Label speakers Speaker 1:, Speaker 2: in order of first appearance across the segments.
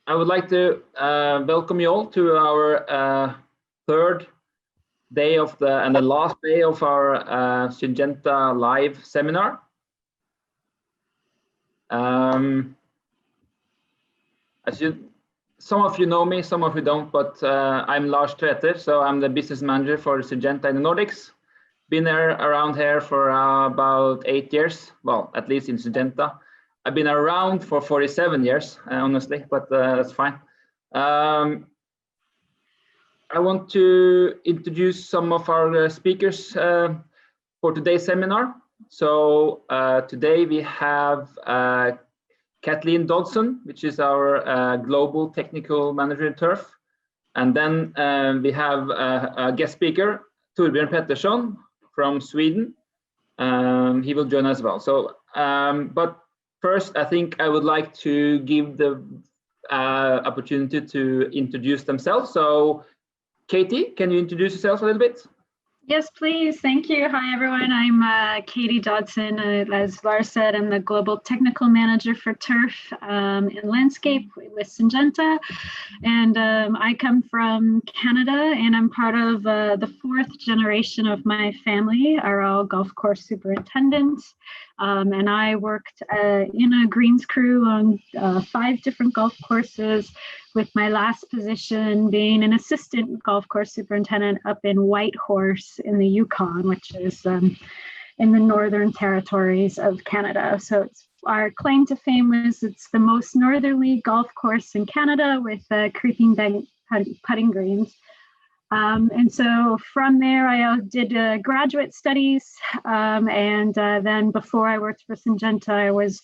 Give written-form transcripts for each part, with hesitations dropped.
Speaker 1: I would like to welcome you all to our third day of and the last day of our Syngenta live seminar. Some of you know me, some of you don't, but I'm Lars Tveter, so I'm the business manager for Syngenta in the Nordics. Been around here for about 8 years, well, at least in Syngenta. I've been around for 47 years, honestly, but that's fine. I want to introduce some of our speakers for today's seminar. So today we have Kathleen Dodson, which is our Global Technical Manager in Turf. And then we have a guest speaker, Torbjörn Pettersson from Sweden. He will join as well. So, but first, I think I would like to give the opportunity to introduce themselves. So, Katie, can you introduce yourself a little bit?
Speaker 2: Yes, please. Thank you. Hi, everyone. I'm Katie Dodson. As Lars said, I'm the Global Technical Manager for Turf in Landscape with Syngenta. And I come from Canada, and I'm part of the fourth generation of my family are all golf course superintendents. And I worked in a greens crew on 5 different golf courses, with my last position being an assistant golf course superintendent up in Whitehorse in the Yukon, which is in the Northern Territories of Canada. So it's, our claim to fame is it's the most northerly golf course in Canada with creeping bank putting greens. And so from there, I did graduate studies. And then before I worked for Syngenta, I was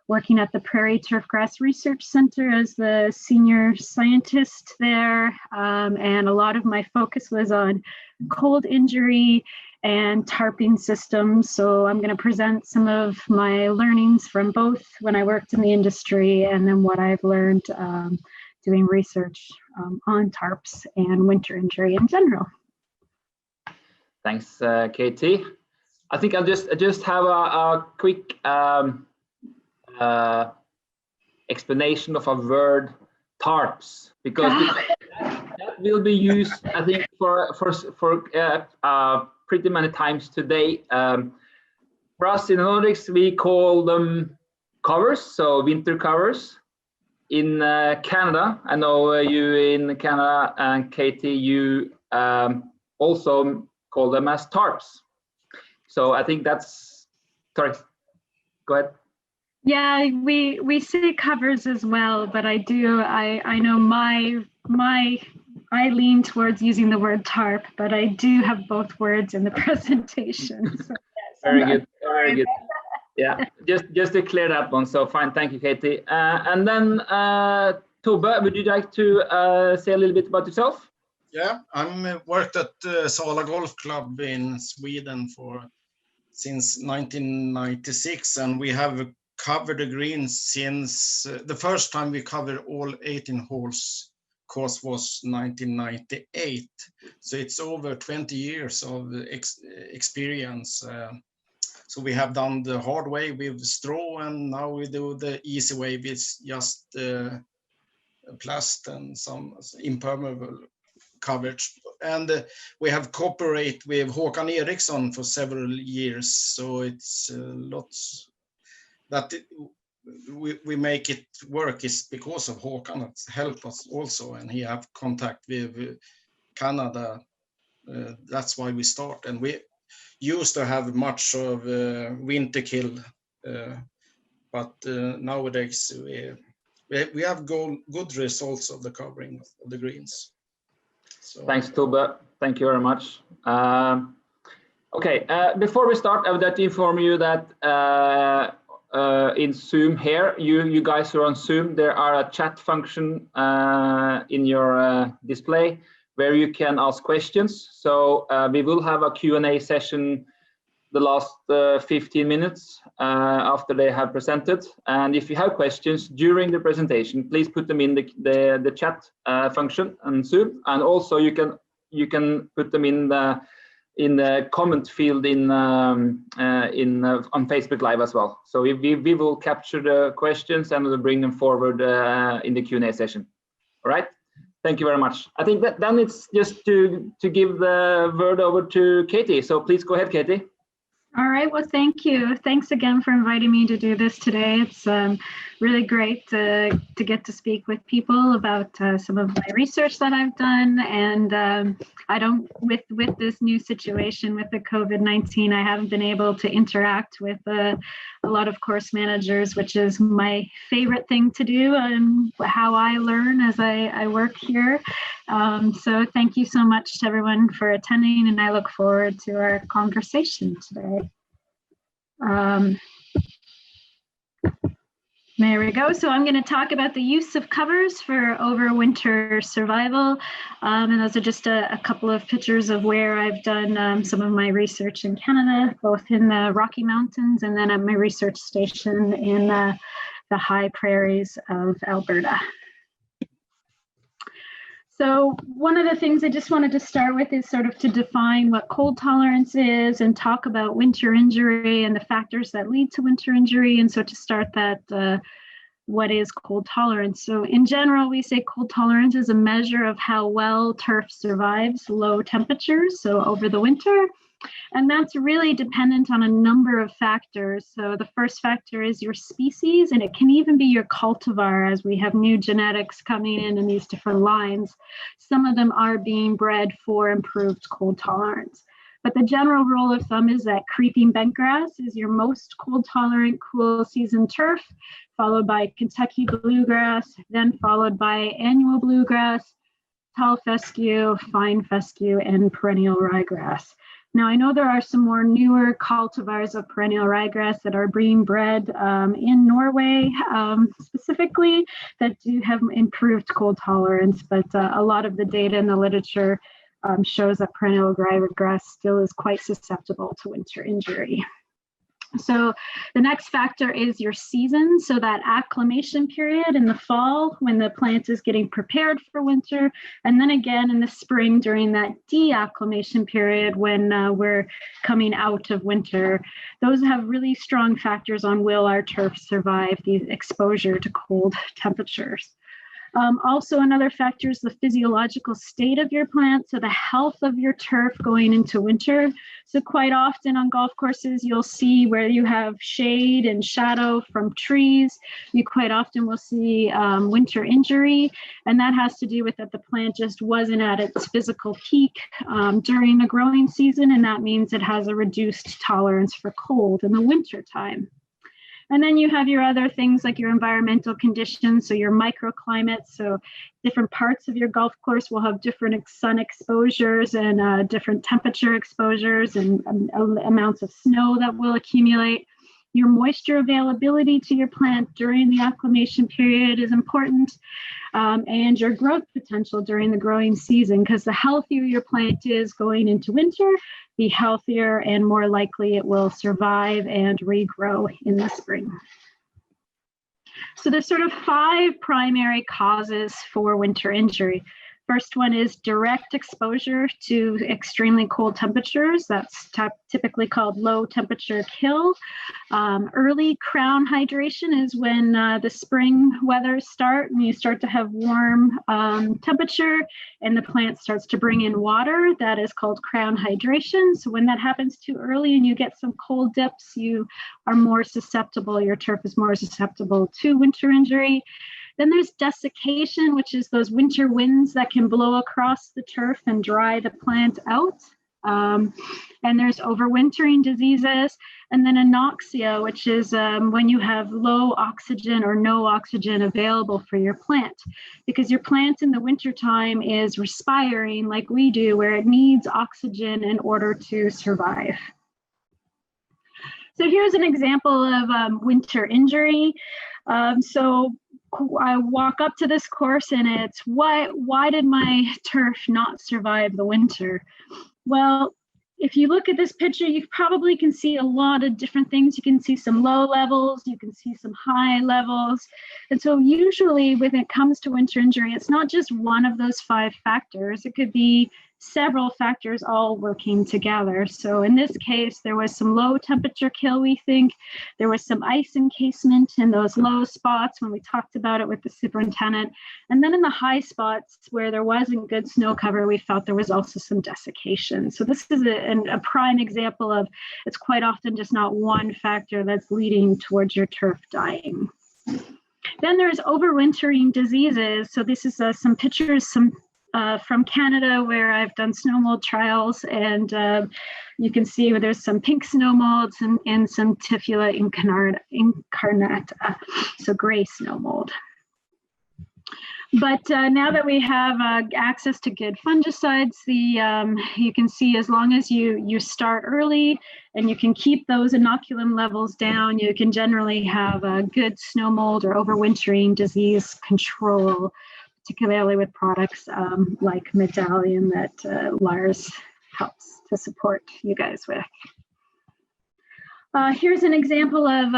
Speaker 2: working at the Prairie Turfgrass Research Center as the senior scientist there. And a lot of my focus was on cold injury and tarping systems. So I'm going to present some of my learnings from both when I worked in the industry and then what I've learned doing research on tarps and winter injury in general.
Speaker 1: Thanks, Katie. I think I'll just have a quick explanation of a word, tarps, because that will be used, I think, for pretty many times today. For us in the Nordics, we call them covers, so winter covers. In Canada, I know you in Canada, and Katie, you also call them as tarps. So I think that's, sorry, go ahead.
Speaker 2: Yeah, we say covers as well, but I know I lean towards using the word tarp, but I do have both words in the presentation. So yes,
Speaker 1: very good, very good. Yeah, just to clear that one. So fine, thank you, Katie. And then Tobbe, would you like to say a little bit about yourself?
Speaker 3: Yeah, I'm worked at Sala Golf Club in Sweden since 1996, and we have covered the greens since the first time we covered all 18 holes course was 1998. So it's over 20 years of experience. So we have done the hard way with straw, and now we do the easy way with just plast and some impermeable coverage. And we have cooperated with Håkan Eriksson for several years. So it's lots that we make it work is because of Håkan. That's helped us also, and he have contact with Canada. That's why we start, and we used to have much of winter kill, but nowadays we have good results of the covering of the greens. So,
Speaker 1: thanks, Tobbe. Thank you very much. Okay, before we start, I would like to inform you that in Zoom here, you guys who are on Zoom, there are a chat function in your display where you can ask questions. So we will have a Q&A session the last 15 minutes after they have presented. And if you have questions during the presentation, please put them in the chat function on Zoom. And also you can put them in the in the comment field on Facebook Live as well. So we will capture the questions and we'll bring them forward in the Q&A session. All right. Thank you very much. I think that then it's just to give the word over to Katie. So please go ahead, Katie.
Speaker 2: All right, well, thank you. Thanks again for inviting me to do this today. It's really great to get to speak with people about some of my research that I've done. And with this new situation with the COVID-19, I haven't been able to interact with a lot of course managers, which is my favorite thing to do and how I learn as I work here. So thank you so much to everyone for attending, and I look forward to our conversation today. There we go. So I'm going to talk about the use of covers for overwinter survival. And those are just a couple of pictures of where I've done some of my research in Canada, both in the Rocky Mountains and then at my research station in the high prairies of Alberta. So one of the things I just wanted to start with is sort of to define what cold tolerance is and talk about winter injury and the factors that lead to winter injury. And so to start that, what is cold tolerance? So in general, we say cold tolerance is a measure of how well turf survives low temperatures, so over the winter. And that's really dependent on a number of factors. So the first factor is your species, and it can even be your cultivar, as we have new genetics coming in these different lines. Some of them are being bred for improved cold tolerance. But the general rule of thumb is that creeping bentgrass is your most cold tolerant cool season turf, followed by Kentucky bluegrass, then followed by annual bluegrass, tall fescue, fine fescue, and perennial ryegrass. Now, I know there are some more newer cultivars of perennial ryegrass that are being bred in Norway specifically that do have improved cold tolerance, but a lot of the data in the literature shows that perennial ryegrass still is quite susceptible to winter injury. So the next factor is your season. So that acclimation period in the fall when the plant is getting prepared for winter, and then again in the spring during that de-acclimation period when we're coming out of winter. Those have really strong factors on will our turf survive the exposure to cold temperatures. Also, another factor is the physiological state of your plant, so the health of your turf going into winter. So quite often on golf courses, you'll see where you have shade and shadow from trees. You quite often will see winter injury, and that has to do with that the plant just wasn't at its physical peak during the growing season, and that means it has a reduced tolerance for cold in the winter time. And then you have your other things like your environmental conditions, so your microclimates. So different parts of your golf course will have different sun exposures and different temperature exposures and amounts of snow that will accumulate. Your moisture availability to your plant during the acclimation period is important, and your growth potential during the growing season, because the healthier your plant is going into winter, the healthier and more likely it will survive and regrow in the spring. So there's sort of 5 primary causes for winter injury. First one is direct exposure to extremely cold temperatures. That's typically called low temperature kill. Early crown hydration is when the spring weather start and you start to have warm temperature and the plant starts to bring in water. That is called crown hydration. So when that happens too early and you get some cold dips, you are more susceptible, your turf is more susceptible to winter injury. Then there's desiccation, which is those winter winds that can blow across the turf and dry the plant out. And there's overwintering diseases. And then anoxia, which is when you have low oxygen or no oxygen available for your plant. Because your plant in the wintertime is respiring like we do, where it needs oxygen in order to survive. So here's an example of winter injury. So I walk up to this course and it's why did my turf not survive the winter? Well, if you look at this picture, you probably can see a lot of different things. You can see some low levels, you can see some high levels. And so usually when it comes to winter injury, it's not just one of those 5 factors. It could be several factors all working together. So in this case, there was some low temperature kill, we think. There was some ice encasement in those low spots when we talked about it with the superintendent. And then in the high spots where there wasn't good snow cover, we felt there was also some desiccation. So this is a prime example of, it's quite often just not one factor that's leading towards your turf dying. Then there's overwintering diseases. So this is some pictures from Canada where I've done snow mold trials, and you can see where there's some pink snow molds and some Tifula incarnata, so gray snow mold. But now that we have access to good fungicides, you can see as long as you start early and you can keep those inoculum levels down, you can generally have a good snow mold or overwintering disease control, particularly with products like Medallion that Lars helps to support you guys with. Here's an example of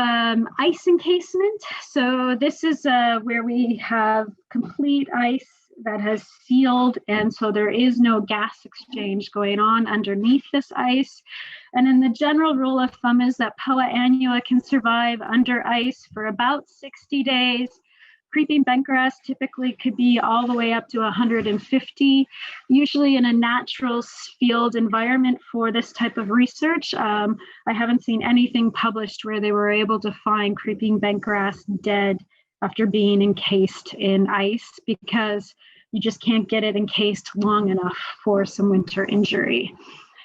Speaker 2: ice encasement. So this is where we have complete ice that has sealed, and so there is no gas exchange going on underneath this ice. And then the general rule of thumb is that Poa annua can survive under ice for about 60 days. Creeping bentgrass typically could be all the way up to 150, usually in a natural field environment for this type of research. I haven't seen anything published where they were able to find creeping bentgrass dead after being encased in ice, because you just can't get it encased long enough for some winter injury.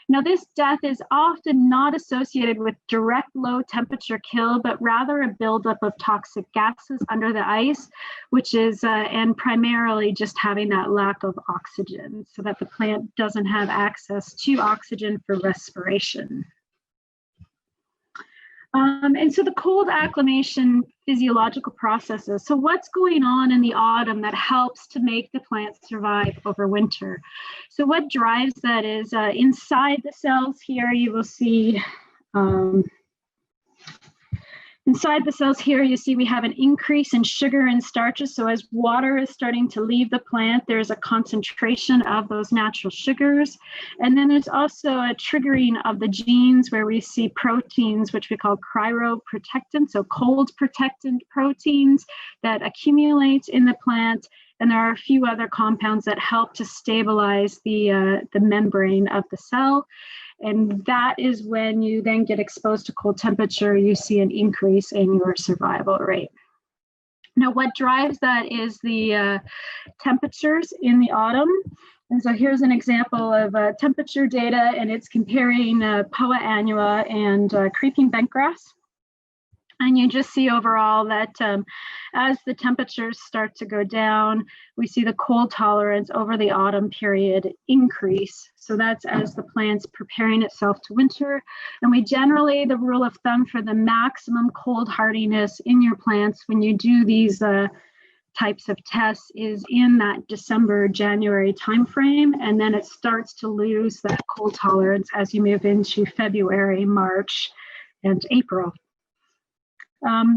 Speaker 2: Now, this death is often not associated with direct low temperature kill, but rather a buildup of toxic gases under the ice, which is, and primarily just having that lack of oxygen so that the plant doesn't have access to oxygen for respiration. And so the cold acclimation physiological processes. So what's going on in the autumn that helps to make the plants survive over winter? So what drives that is inside the cells here, you will see, inside the cells here, you see we have an increase in sugar and starches. So as water is starting to leave the plant, there's a concentration of those natural sugars. And then there's also a triggering of the genes where we see proteins, which we call cryoprotectant, so cold protectant proteins that accumulate in the plant. And there are a few other compounds that help to stabilize the membrane of the cell. And that is when you then get exposed to cold temperature, you see an increase in your survival rate. Now, what drives that is the temperatures in the autumn. And so here's an example of temperature data, and it's comparing Poa annua and creeping bentgrass. And you just see overall that as the temperatures start to go down, we see the cold tolerance over the autumn period increase. So that's as the plant's preparing itself to winter. And we generally, the rule of thumb for the maximum cold hardiness in your plants when you do these types of tests is in that December, January timeframe. And then it starts to lose that cold tolerance as you move into February, March, and April.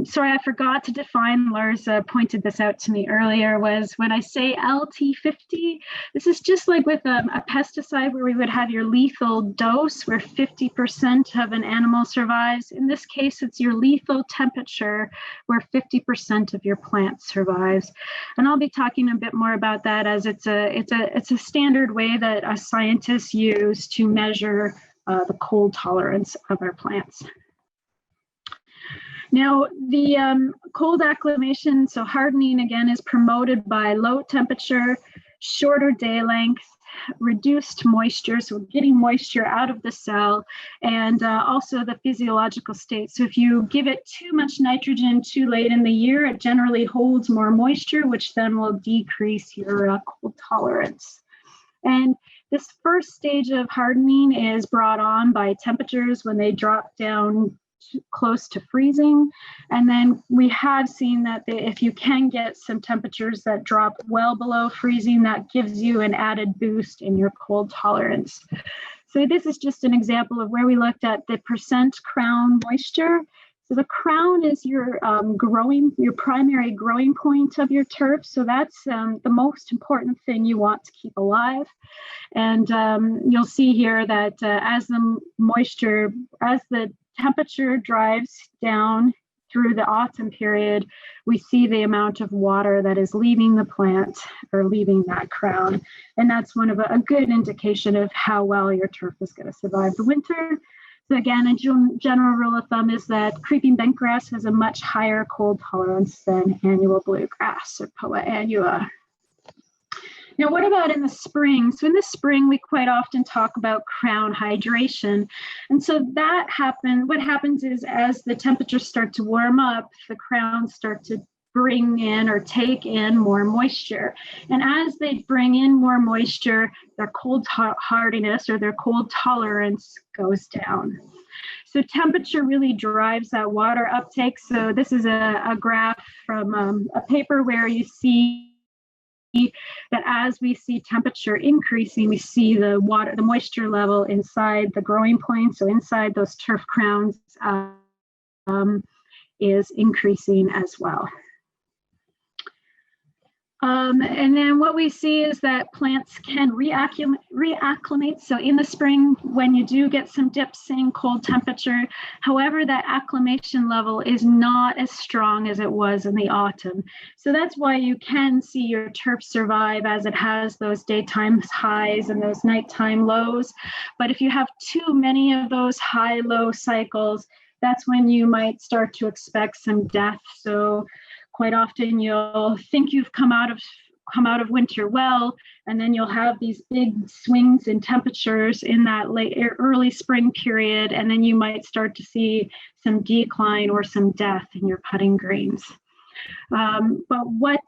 Speaker 2: Sorry, I forgot to define, Lars pointed this out to me earlier, was when I say LT50, this is just like with a pesticide where we would have your lethal dose where 50% of an animal survives. In this case, it's your lethal temperature where 50% of your plant survives. And I'll be talking a bit more about that as it's a standard way that scientists use to measure the cold tolerance of our plants. Now, the cold acclimation, so hardening again, is promoted by low temperature, shorter day length, reduced moisture, so getting moisture out of the cell, and also the physiological state. So if you give it too much nitrogen too late in the year, it generally holds more moisture, which then will decrease your cold tolerance. And this first stage of hardening is brought on by temperatures when they drop down close to freezing. And then we have seen that if you can get some temperatures that drop well below freezing, that gives you an added boost in your cold tolerance. So this is just an example of where we looked at the percent crown moisture. So the crown is your primary growing point of your turf. So that's the most important thing you want to keep alive. And you'll see here that as the temperature drives down through the autumn period, we see the amount of water that is leaving the plant or leaving that crown. And that's one of a good indication of how well your turf is going to survive the winter. So again, a general rule of thumb is that creeping bentgrass has a much higher cold tolerance than annual bluegrass or Poa annua. Now, what about in the spring? So in the spring, we quite often talk about crown hydration. And so what happens is as the temperatures start to warm up, the crowns start to bring in or take in more moisture. And as they bring in more moisture, their cold hardiness or their cold tolerance goes down. So temperature really drives that water uptake. So this is a graph from a paper where you see that as we see temperature increasing, we see the moisture level inside the growing point, so inside those turf crowns, is increasing as well. And then what we see is that plants can reacclimate. So in the spring, when you do get some dips in cold temperature, however, that acclimation level is not as strong as it was in the autumn. So that's why you can see your turf survive as it has those daytime highs and those nighttime lows. But if you have too many of those high-low cycles, that's when you might start to expect some death. So quite often you'll think you've come out of winter well, and then you'll have these big swings in temperatures in that early spring period, and then you might start to see some decline or some death in your putting greens. But what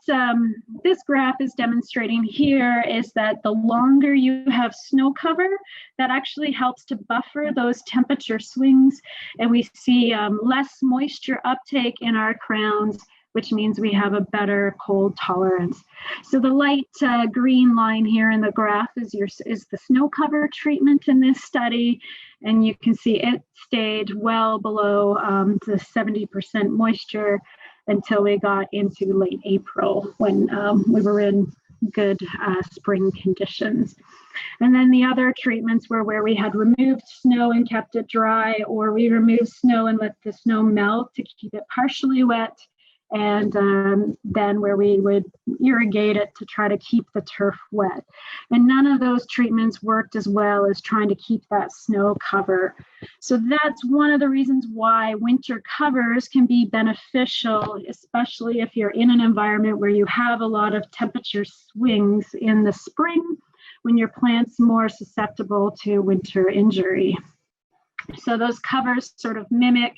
Speaker 2: this graph is demonstrating here is that the longer you have snow cover, that actually helps to buffer those temperature swings, and we see less moisture uptake in our crowns, which means we have a better cold tolerance. So the light green line here in the graph is the snow cover treatment in this study, and you can see it stayed well below the 70% moisture until we got into late April when we were in good spring conditions. And then the other treatments were where we had removed snow and kept it dry, or we removed snow and let the snow melt to keep it partially wet, and then where we would irrigate it to try to keep the turf wet. And none of those treatments worked as well as trying to keep that snow cover. So that's one of the reasons why winter covers can be beneficial, especially if you're in an environment where you have a lot of temperature swings in the spring, when your plant's more susceptible to winter injury. So those covers sort of mimic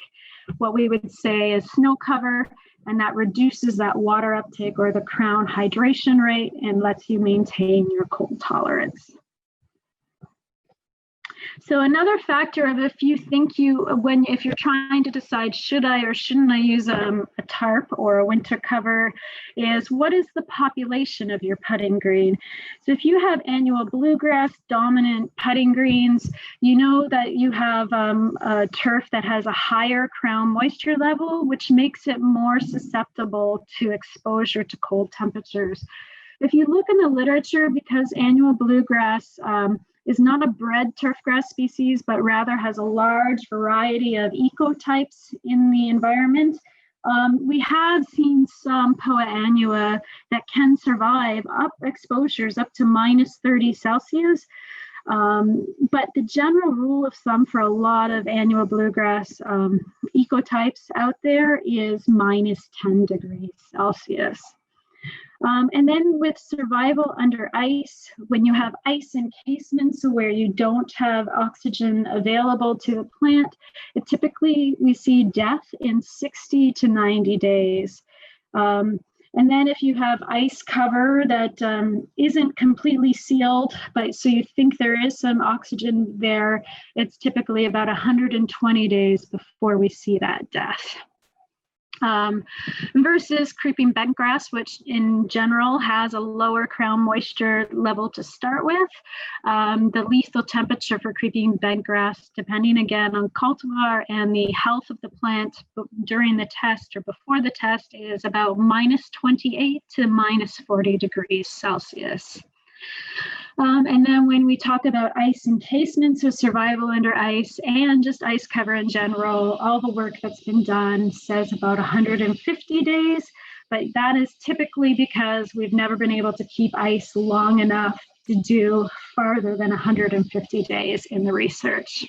Speaker 2: what we would say is snow cover, and that reduces that water uptake or the crown hydration rate and lets you maintain your cold tolerance. So another factor of if you're trying to decide should I or shouldn't I use a tarp or a winter cover, is what is the population of your putting green? So if you have annual bluegrass dominant putting greens, you know that you have a turf that has a higher crown moisture level, which makes it more susceptible to exposure to cold temperatures. If you look in the literature, because annual bluegrass is not a bred turfgrass species, but rather has a large variety of ecotypes in the environment, we have seen some Poa annua that can survive exposures up to -30 Celsius. But the general rule of thumb for a lot of annual bluegrass ecotypes out there is -10 degrees Celsius. And then with survival under ice, when you have ice encasement, so where you don't have oxygen available to the plant, typically we see death in 60 to 90 days. And then if you have ice cover that isn't completely sealed, but so you think there is some oxygen there, it's typically about 120 days before we see that death. versus creeping bentgrass, which in general has a lower crown moisture level to start with. The lethal temperature for creeping bentgrass, depending again on cultivar and the health of the plant during the test or before the test, is about -28 to -40 degrees Celsius. And then when we talk about ice encasement, so survival under ice and just ice cover in general, all the work that's been done says about 150 days, but that is typically because we've never been able to keep ice long enough to do farther than 150 days in the research.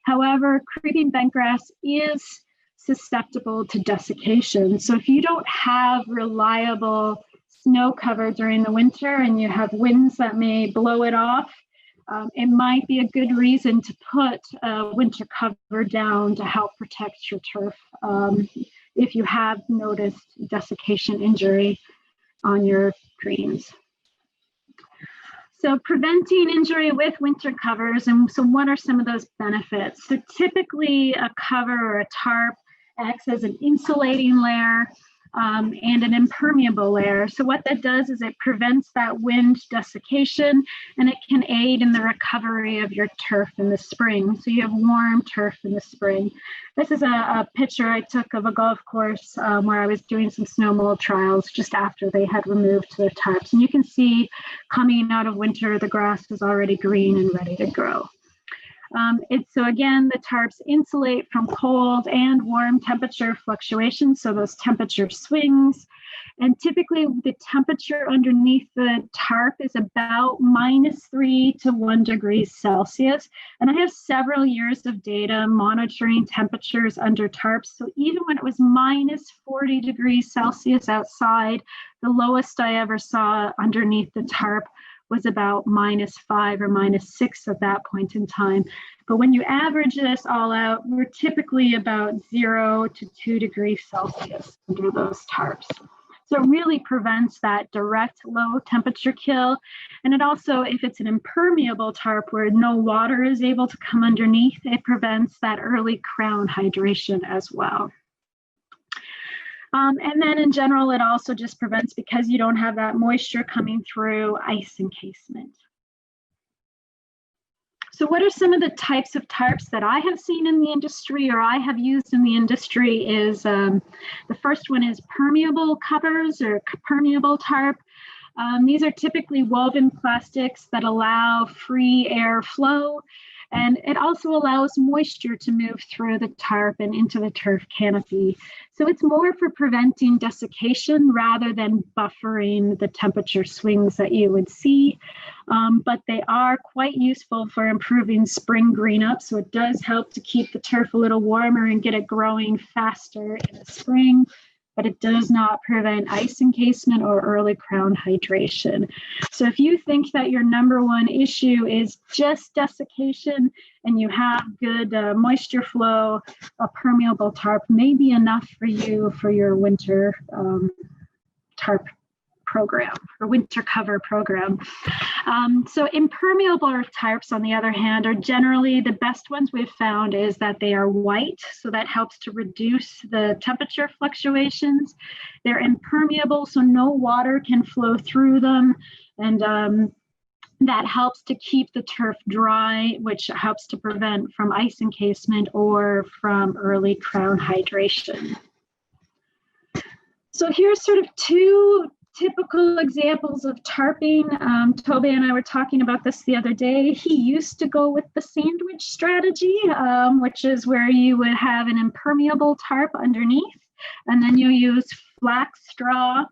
Speaker 2: However, creeping bentgrass is susceptible to desiccation. So if you don't have reliable snow cover during the winter and you have winds that may blow it off, it might be a good reason to put a winter cover down to help protect your turf if you have noticed desiccation injury on your greens. So preventing injury with winter covers, and so what are some of those benefits? So typically a cover or a tarp acts as an insulating layer and an impermeable layer. So what that does is it prevents that wind desiccation, and it can aid in the recovery of your turf in the spring. So you have warm turf in the spring. This is a picture I took of a golf course where I was doing some snow mold trials just after they had removed their tarps. And you can see coming out of winter, the grass was already green and ready to grow. So again, the tarps insulate from cold and warm temperature fluctuations, so those temperature swings. And typically the temperature underneath the tarp is about -3 to 1 degrees Celsius. And I have several years of data monitoring temperatures under tarps. So even when it was -40 degrees Celsius outside, the lowest I ever saw underneath the tarp was about -5 or -6 at that point in time. But when you average this all out, we're typically about 0 to 2 degrees Celsius under those tarps. So it really prevents that direct low temperature kill. And it also, if it's an impermeable tarp where no water is able to come underneath, it prevents that early crown hydration as well. And then in general, it also just prevents, because you don't have that moisture coming through, ice encasement. So what are some of the types of tarps that I have seen in the industry or I have used in the industry is, the first one is permeable covers or permeable tarp. These are typically woven plastics that allow free air flow, and it also allows moisture to move through the tarp and into the turf canopy. So it's more for preventing desiccation rather than buffering the temperature swings that you would see. But they are quite useful for improving spring green up. So it does help to keep the turf a little warmer and get it growing faster in the spring, but it does not prevent ice encasement or early crown hydration. So if you think that your number one issue is just desiccation and you have good moisture flow, a permeable tarp may be enough for you for your winter tarp program or winter cover program. So impermeable tarps, on the other hand, are generally the best ones we've found is that they are white, so that helps to reduce the temperature fluctuations. They're impermeable, so no water can flow through them, and that helps to keep the turf dry, which helps to prevent from ice encasement or from early crown hydration. So here's sort of two typical examples of tarping. Tobe and I were talking about this the other day. He used to go with the sandwich strategy, which is where you would have an impermeable tarp underneath, and then you use flax straw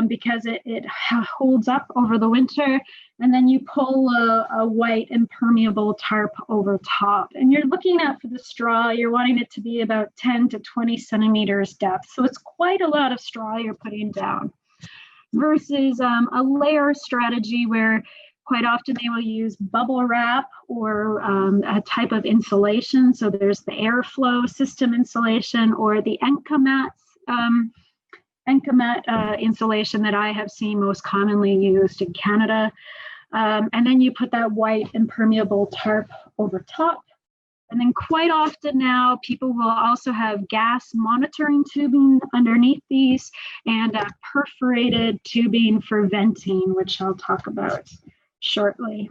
Speaker 2: because it holds up over the winter, and then you pull a white impermeable tarp over top. And you're looking at, for the straw, you're wanting it to be about 10 to 20 centimeters depth. So it's quite a lot of straw you're putting down. Versus a layer strategy where quite often they will use bubble wrap or a type of insulation. So there's the airflow system insulation or the Encasement insulation that I have seen most commonly used in Canada. And then you put that white impermeable tarp over top. And then quite often now, people will also have gas monitoring tubing underneath these and perforated tubing for venting, which I'll talk about shortly.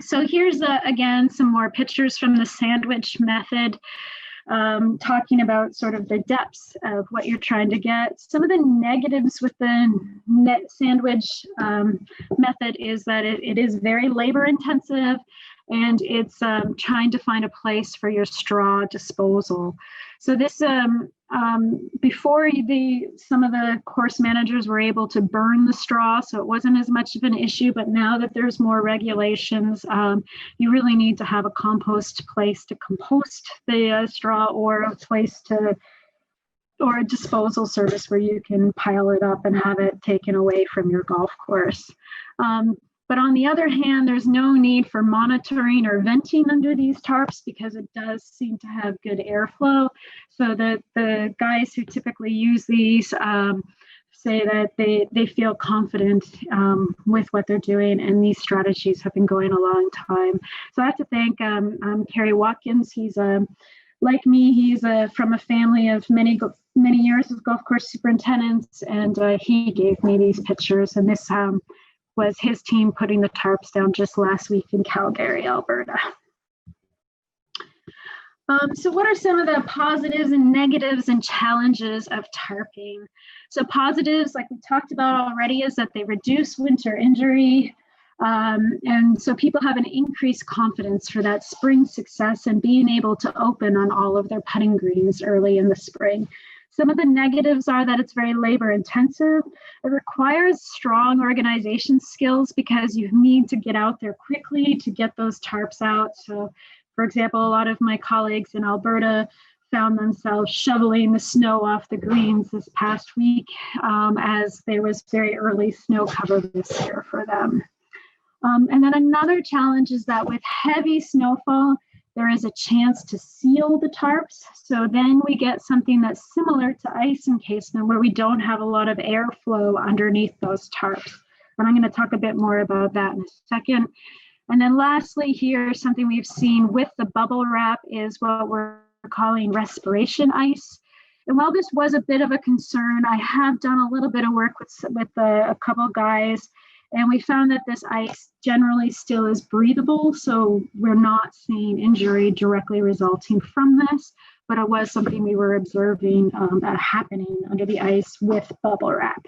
Speaker 2: So here's, again, some more pictures from the sandwich method, talking about sort of the depths of what you're trying to get. Some of the negatives with the net sandwich method is that it is very labor intensive, and it's trying to find a place for your straw disposal. So this, before some of the course managers were able to burn the straw, so it wasn't as much of an issue, but now that there's more regulations, you really need to have a compost place to compost the straw, or a place to, or a disposal service where you can pile it up and have it taken away from your golf course. But on the other hand, there's no need for monitoring or venting under these tarps because it does seem to have good airflow. So the guys who typically use these say that they feel confident with what they're doing, and these strategies have been going a long time. So I have to thank Kerry Watkins. He's like me, he's from a family of many years of golf course superintendents, and he gave me these pictures, and this was his team putting the tarps down just last week in Calgary, Alberta. So what are some of the positives and negatives and challenges of tarping? So positives, like we talked about already, is that they reduce winter injury. And so people have an increased confidence for that spring success and being able to open on all of their putting greens early in the spring. Some of the negatives are that it's very labor intensive. It requires strong organization skills because you need to get out there quickly to get those tarps out. So, for example, a lot of my colleagues in Alberta found themselves shoveling the snow off the greens this past week as there was very early snow cover this year for them. And then another challenge is that with heavy snowfall, there is a chance to seal the tarps. So then we get something that's similar to ice encasement where we don't have a lot of airflow underneath those tarps. And I'm going to talk a bit more about that in a second. And then lastly here, something we've seen with the bubble wrap is what we're calling respiration ice. And while this was a bit of a concern, I have done a little bit of work with a couple guys, and we found that this ice generally still is breathable, so we're not seeing injury directly resulting from this, but it was something we were observing happening under the ice with bubble wrap.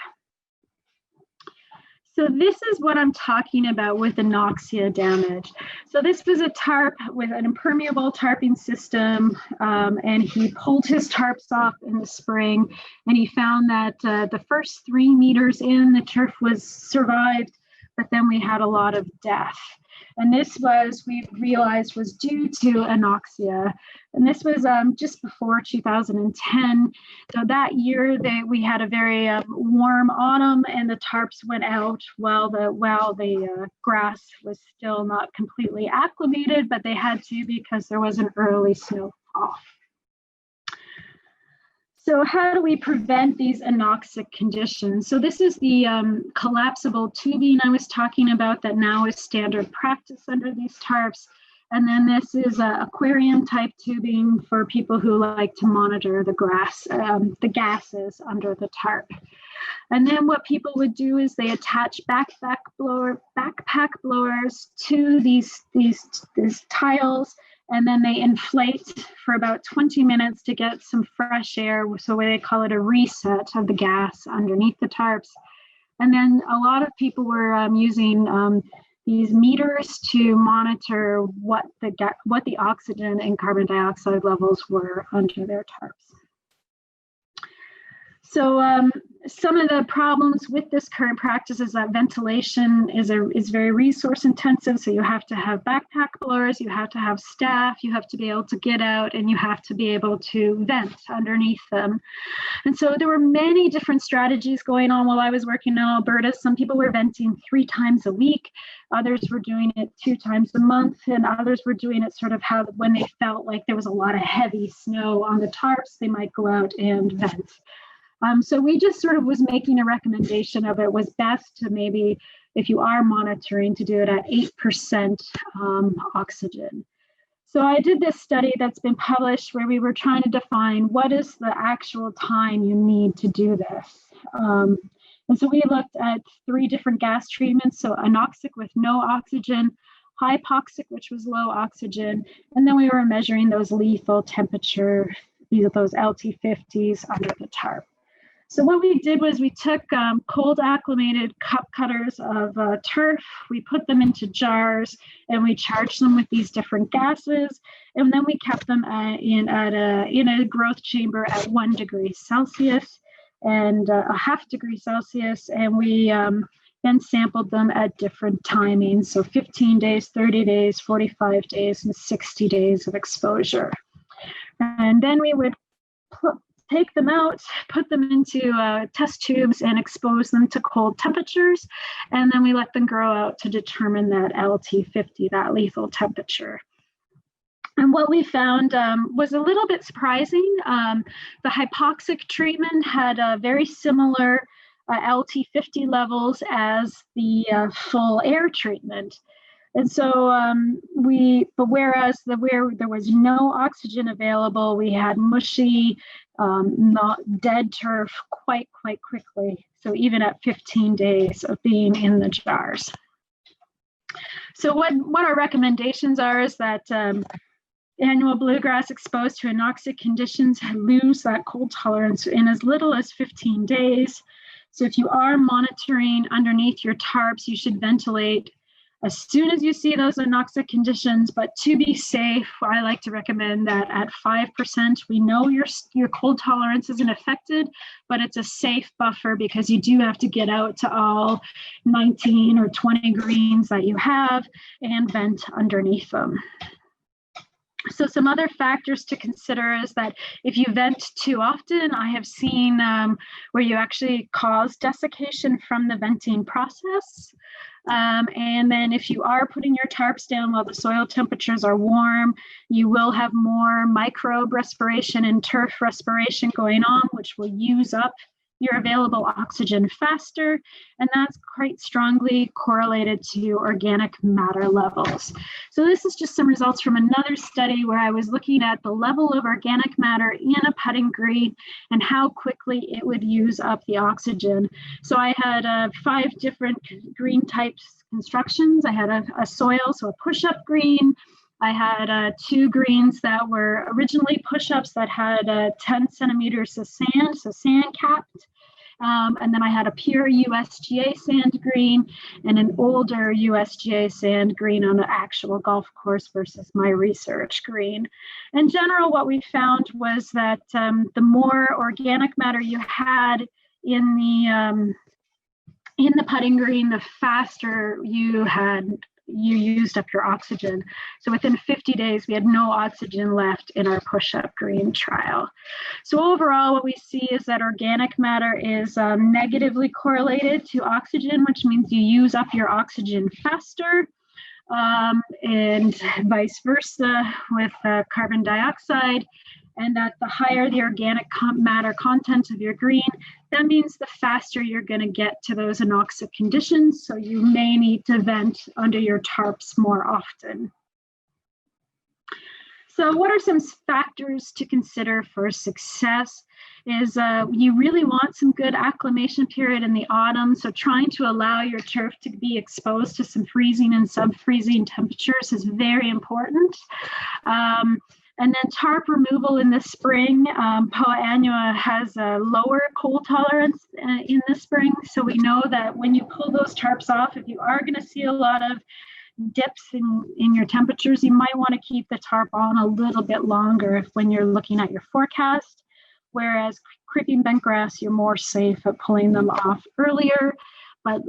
Speaker 2: So this is what I'm talking about with the Noxia Damage. So this was a tarp with an impermeable tarping system, and he pulled his tarps off in the spring, and he found that the first 3 meters in, the turf was survived, but then we had a lot of death. And this was, we realized, was due to anoxia. And this was just before 2010. So that year we had a very warm autumn, and the tarps went out while the grass was still not completely acclimated, but they had to because there was an early snowfall. So how do we prevent these anoxic conditions? So this is the collapsible tubing I was talking about that now is standard practice under these tarps. And then this is aquarium type tubing for people who like to monitor the gases under the tarp. And then what people would do is they attach backpack blowers to these tiles, and then they inflate for about 20 minutes to get some fresh air. So they call it a reset of the gas underneath the tarps. And then a lot of people were using these meters to monitor what the oxygen and carbon dioxide levels were under their tarps. So some of the problems with this current practice is that ventilation is very resource intensive. So you have to have backpack blowers, you have to have staff, you have to be able to get out, and you have to be able to vent underneath them. And so there were many different strategies going on while I was working in Alberta. Some people were venting 3 times a week, others were doing it 2 times a month, and others were doing it sort of when they felt like there was a lot of heavy snow on the tarps, they might go out and vent. So we just sort of was making a recommendation of it was best to maybe, if you are monitoring, to do it at 8% oxygen. So I did this study that's been published where we were trying to define what is the actual time you need to do this. And so we looked at 3 different gas treatments, so anoxic with no oxygen, hypoxic, which was low oxygen, and then we were measuring those lethal temperature, those LT50s under the tarp. So what we did was we took cold acclimated cup cutters of turf, we put them into jars, and we charged them with these different gases, and then we kept them in a growth chamber at 1 degree Celsius and a ½ degree Celsius, and we then sampled them at different timings, so 15 days, 30 days, 45 days, and 60 days of exposure. And then we would take them out, put them into test tubes and expose them to cold temperatures. And then we let them grow out to determine that LT50, that lethal temperature. And what we found was a little bit surprising. The hypoxic treatment had a very similar LT50 levels as the full air treatment. And so but whereas where there was no oxygen available, we had mushy, not dead turf quite quickly. So even at 15 days of being in the jars. So what our recommendations are is that annual bluegrass exposed to anoxic conditions lose that cold tolerance in as little as 15 days. So if you are monitoring underneath your tarps, you should ventilate as soon as you see those anoxic conditions, but to be safe, I like to recommend that at 5%, we know your cold tolerance isn't affected, but it's a safe buffer because you do have to get out to all 19 or 20 greens that you have and vent underneath them. So some other factors to consider is that if you vent too often, I have seen where you actually cause desiccation from the venting process. And then if you are putting your tarps down while the soil temperatures are warm, you will have more microbe respiration and turf respiration going on, which will use up your available oxygen faster, and that's quite strongly correlated to organic matter levels. So this is just some results from another study where I was looking at the level of organic matter in a putting green and how quickly it would use up the oxygen. So I had 5 different green types constructions. I had a soil, so a push-up green. I had 2 greens that were originally push-ups that had 10 centimeters of sand, so sand capped. And then I had a pure USGA sand green and an older USGA sand green on the actual golf course versus my research green. In general, what we found was that the more organic matter you had in the putting green, the faster you used up your oxygen. So within 50 days, we had no oxygen left in our push-up green trial. So overall, what we see is that organic matter is negatively correlated to oxygen, which means you use up your oxygen faster, and vice versa with carbon dioxide. And that the higher the organic matter content of your green, that means the faster you're going to get to those anoxic conditions. So you may need to vent under your tarps more often. So what are some factors to consider for success is you really want some good acclimation period in the autumn. So trying to allow your turf to be exposed to some freezing and sub-freezing temperatures is very important. And then tarp removal in the spring. Poa annua has a lower cold tolerance in the spring. So we know that when you pull those tarps off, if you are going to see a lot of dips in your temperatures, you might want to keep the tarp on a little bit longer when you're looking at your forecast. Whereas creeping bentgrass, you're more safe at pulling them off earlier. But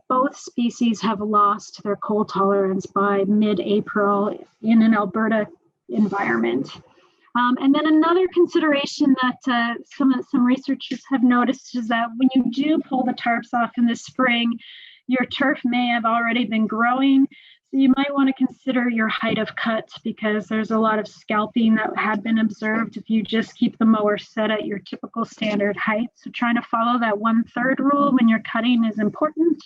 Speaker 2: both species have lost their cold tolerance by mid-April in an Alberta environment. And then another consideration that some researchers have noticed is that when you do pull the tarps off in the spring, your turf may have already been growing. So you might want to consider your height of cut because there's a lot of scalping that had been observed if you just keep the mower set at your typical standard height. So trying to follow that 1/3 rule when you're cutting is important.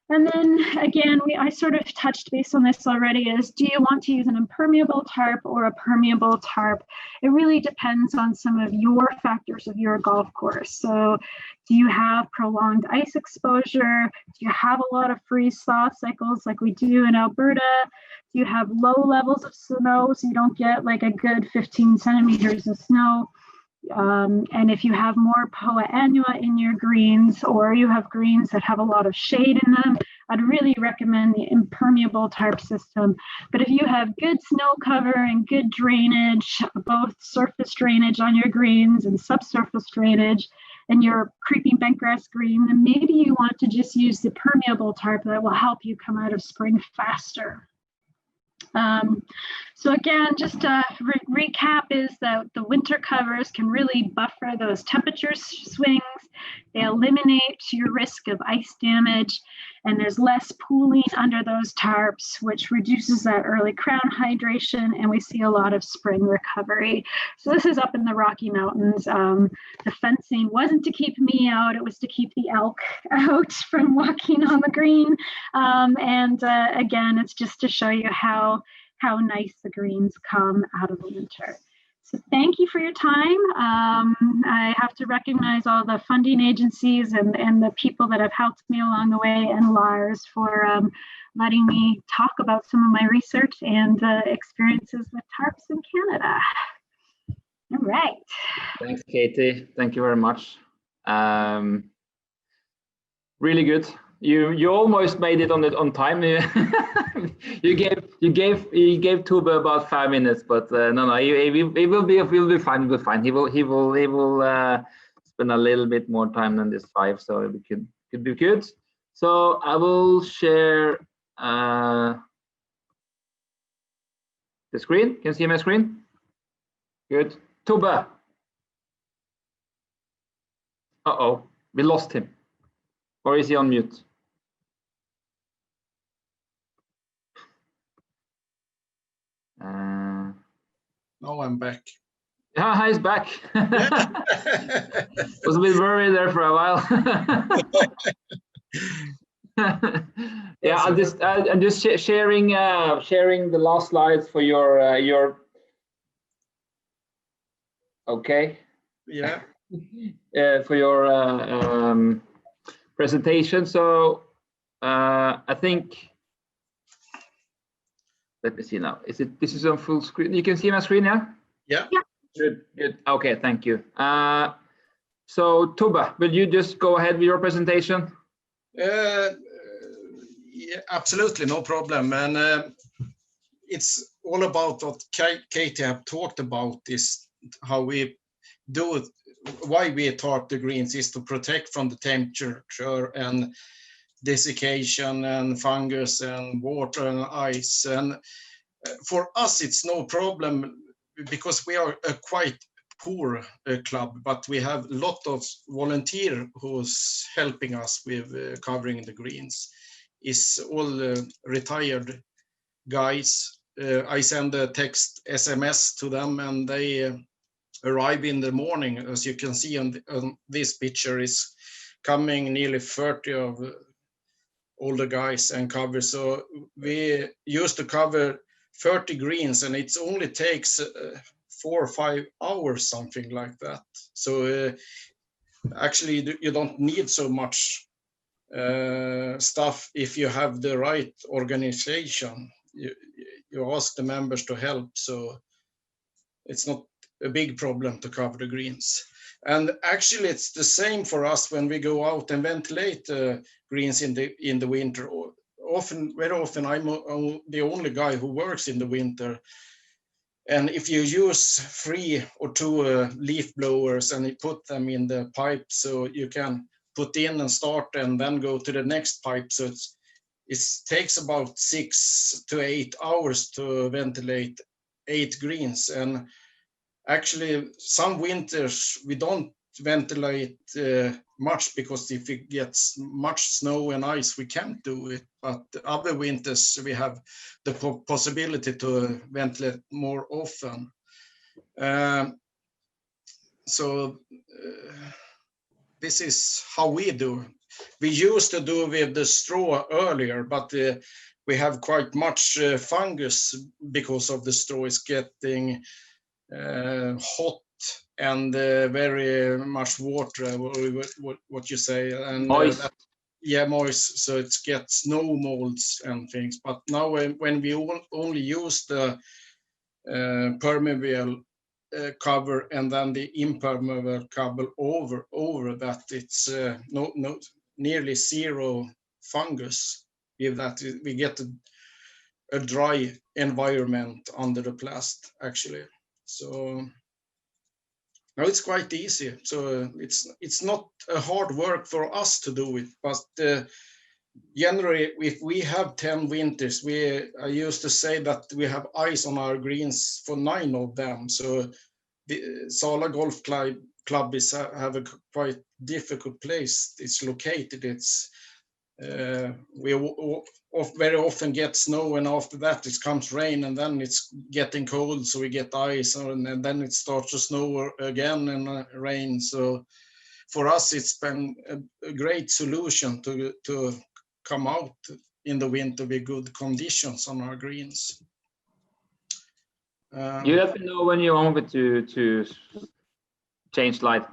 Speaker 2: And then again, I sort of touched base on this already, is do you want to use an impermeable tarp or a permeable tarp? It really depends on some of your factors of your golf course. So do you have prolonged ice exposure? Do you have a lot of freeze-thaw cycles like we do in Alberta? Do you have low levels of snow so you don't get like a good 15 centimeters of snow? And if you have more Poa annua in your greens, or you have greens that have a lot of shade in them, I'd really recommend the impermeable tarp system. But if you have good snow cover and good drainage, both surface drainage on your greens and subsurface drainage, and your creeping bentgrass green, then maybe you want to just use the permeable tarp that will help you come out of spring faster. So again, just a recap is that the winter covers can really buffer those temperature swings. They eliminate your risk of ice damage, and there's less pooling under those tarps, which reduces that early crown hydration, and we see a lot of spring recovery. So this is up in the Rocky Mountains. The fencing wasn't to keep me out, it was to keep the elk out from walking on the green. Again, it's just to show you how nice the greens come out of the winter. So thank you for your time. I have to recognize all the funding agencies and the people that have helped me along the way, and Lars for letting me talk about some of my research and experiences with tarps in Canada. All right.
Speaker 1: Thanks, Katie. Thank you very much. Really good. You almost made it on time. you gave Tube about 5 minutes, but no, he will be fine. He will be fine. He will spend a little bit more time than this 5, so it could be good. So I will share the screen. Can you see my screen? Good. Tube. Uh-oh, we lost him. Or is he on mute?
Speaker 3: Now I'm back.
Speaker 1: Yeah, he's back. Was a bit worried there for a while. Yeah, I'm just sharing the last slides for your. Okay.
Speaker 3: Yeah.
Speaker 1: For your presentation. So I think. Let me see now. This is on full screen? You can see my screen, yeah?
Speaker 3: Yeah.
Speaker 1: Good. Okay, thank you. So Tuba, will you just go ahead with your presentation?
Speaker 3: Yeah, absolutely, no problem. And it's all about what Katie have talked about, is how we do it. Why we tarp the greens is to protect from the temperature and desiccation and fungus and water and ice. And for us, it's no problem because we are a quite poor club, but we have a lot of volunteer who's helping us with covering the greens. It's all retired guys. I send a text SMS to them, and they arrive in the morning. As you can see on this picture, is coming nearly 30 of older guys and cover. So we used to cover 30 greens, and it only takes 4 or 5 hours, something like that. So actually you don't need so much stuff if you have the right organization. You ask the members to help, so it's not a big problem to cover the greens. And actually it's the same for us when we go out and ventilate greens in the winter. Very often I'm the only guy who works in the winter. And if you use 3 or 2 leaf blowers and you put them in the pipe, so you can put in and start and then go to the next pipe. So it takes about 6 to 8 hours to ventilate 8 greens. And actually some winters we don't ventilate much, because if it gets much snow and ice we can't do it, but other winters we have the possibility to ventilate more often. So this is how we do. we used to do with the straw earlier, but we have quite much fungus because of the straw is getting hot and very much water, what you say, and
Speaker 1: moist.
Speaker 3: yeah, moist, so it gets snow molds and things. But now when we only use the permeable cover and then the impermeable cover over that, it's nearly zero fungus. With that, we get a dry environment under the plast actually. So now it's quite easy. So it's not a hard work for us to do it, but generally, if we have 10 winters, I used to say that we have ice on our greens for 9 of them. So the Sala Golf Club have a quite difficult place. It's located. It's we very often get snow, and after that it comes rain, and then it's getting cold, so we get ice, and then it starts to snow again and rain. So for us, it's been a great solution to come out in the winter with good conditions on our greens.
Speaker 1: You let me know when you want me to change light.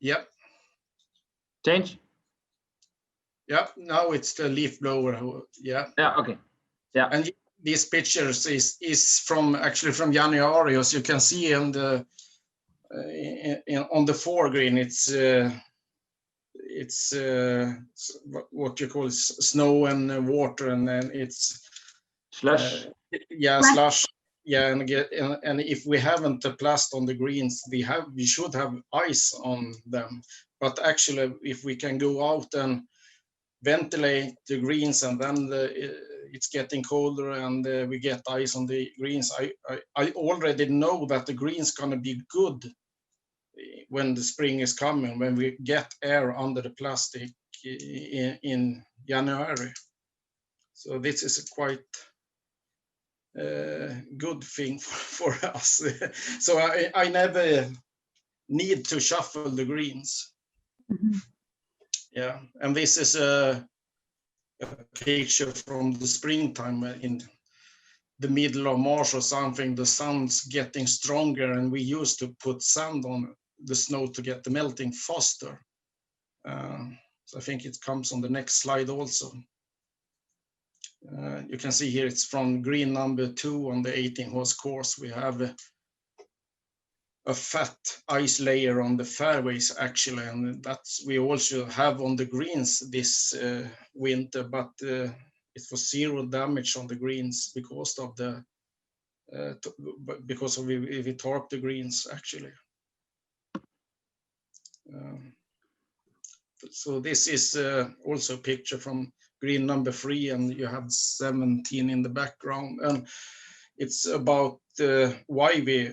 Speaker 3: Yeah.
Speaker 1: Change?
Speaker 3: Yeah, now it's the leaf blower. Yeah.
Speaker 1: Yeah, okay. Yeah.
Speaker 3: And these pictures is actually from January, as you can see on the foreground. It's what you call snow and water, and then it's
Speaker 1: slush.
Speaker 3: Slush. Yeah, and if we haven't the plast on the greens, we should have ice on them. But actually, if we can go out and ventilate the greens, and then it's getting colder, and we get ice on the greens, I already know that the greens gonna be good when the spring is coming, when we get air under the plastic in January. So this is a quite good thing for us. So I never need to shuffle the greens.
Speaker 2: Mm-hmm.
Speaker 3: Yeah, and this is a picture from the springtime in the middle of March or something. The sun's getting stronger, and we used to put sand on the snow to get the melting faster. So I think it comes on the next slide also. You can see here it's from green number 2 on the 18-horse course. We have a fat ice layer on the fairways actually, and that's we also have on the greens this winter, but it was 0 damage on the greens because of the we tarp the greens actually. So this is also a picture from green number 3, and you have 17 in the background, and it's about why we